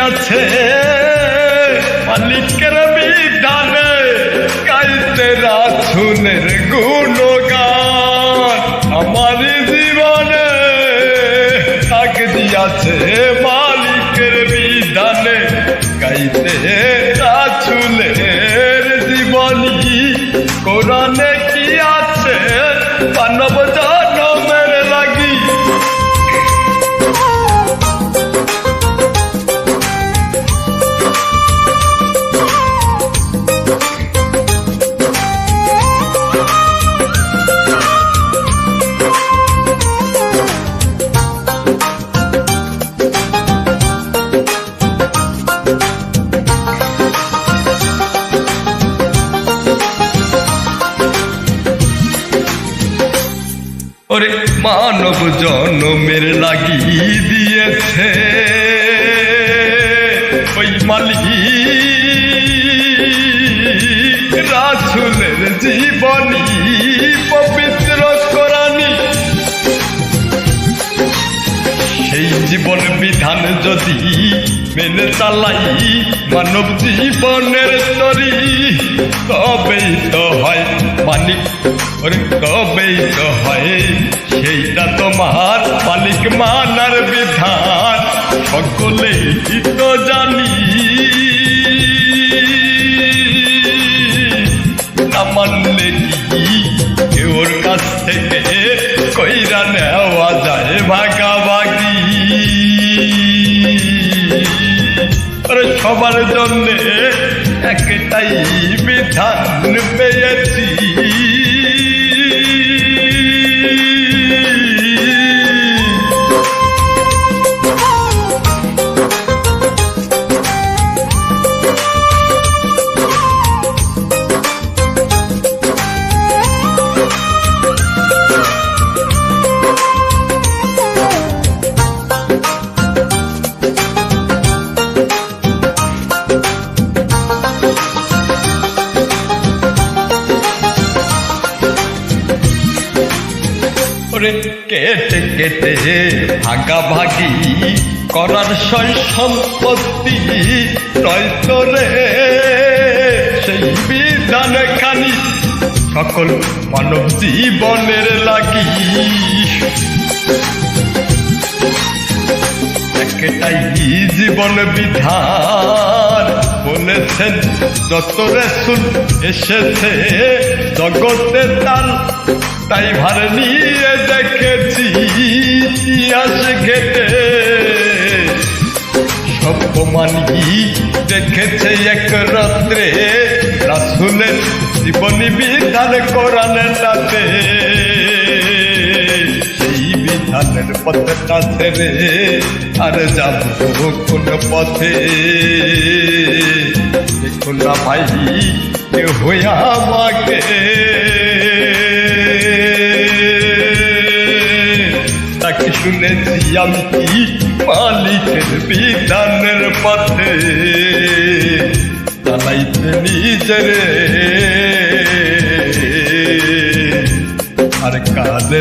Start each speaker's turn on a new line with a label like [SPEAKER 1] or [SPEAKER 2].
[SPEAKER 1] দিয়াছে মালিকের বিধানে গাইতে রাসূলের গুণগান। আমার জীবনে ডাক দিয়াছে মালিকের বিধানে গাইতে রাসূলের জীবনী। কোরআনে কি আছে মানব জনমের লাগি। ওরে মানব জনমের লাগি দিয়েছে ওই মালিক রাসূলের জীবনী পবিত্র কোরআনী। সেই জীবন বিধান যদি মেনে চালাই মানব জীবনের তরি, তবেই তো হয় মালিক, ওরে তবেই তো হয় সেইটা তোমার মালিক মানার বিধান। সকলেই তো জানি না মানলে কি ওর কাছ থেকে কইরা নেওয়া যায় ভাগাভাগি। আরে সবার জন্য একটাই বিধান পেয়েছি। কেটে কেটে ভাগাভাগি করার সয় সম্পত্তি নয়তো রে সেই বিধান খানি সকল মানব জীবনের লাগি। একটাই জীবন বিধান বলেছেন যত রাসূল এসেছে জগতে তার, তাই ভার নিয়ে দেখেছি ইতিহাস ঘেটে। সব মানি দেখেছে এক রাত্রে রাসূলের জীবনী বিধান কোরআনের রাতে। সেই বিধানের পথটা ছেড়ে আর যাব কোন পথে। দেখুন না ভাই কেউ হইয়া আমাকে তাকে শুনেছি আমি কি মালিকের বিধানের পথে চালাইতে নিজেরে আর কাঁদে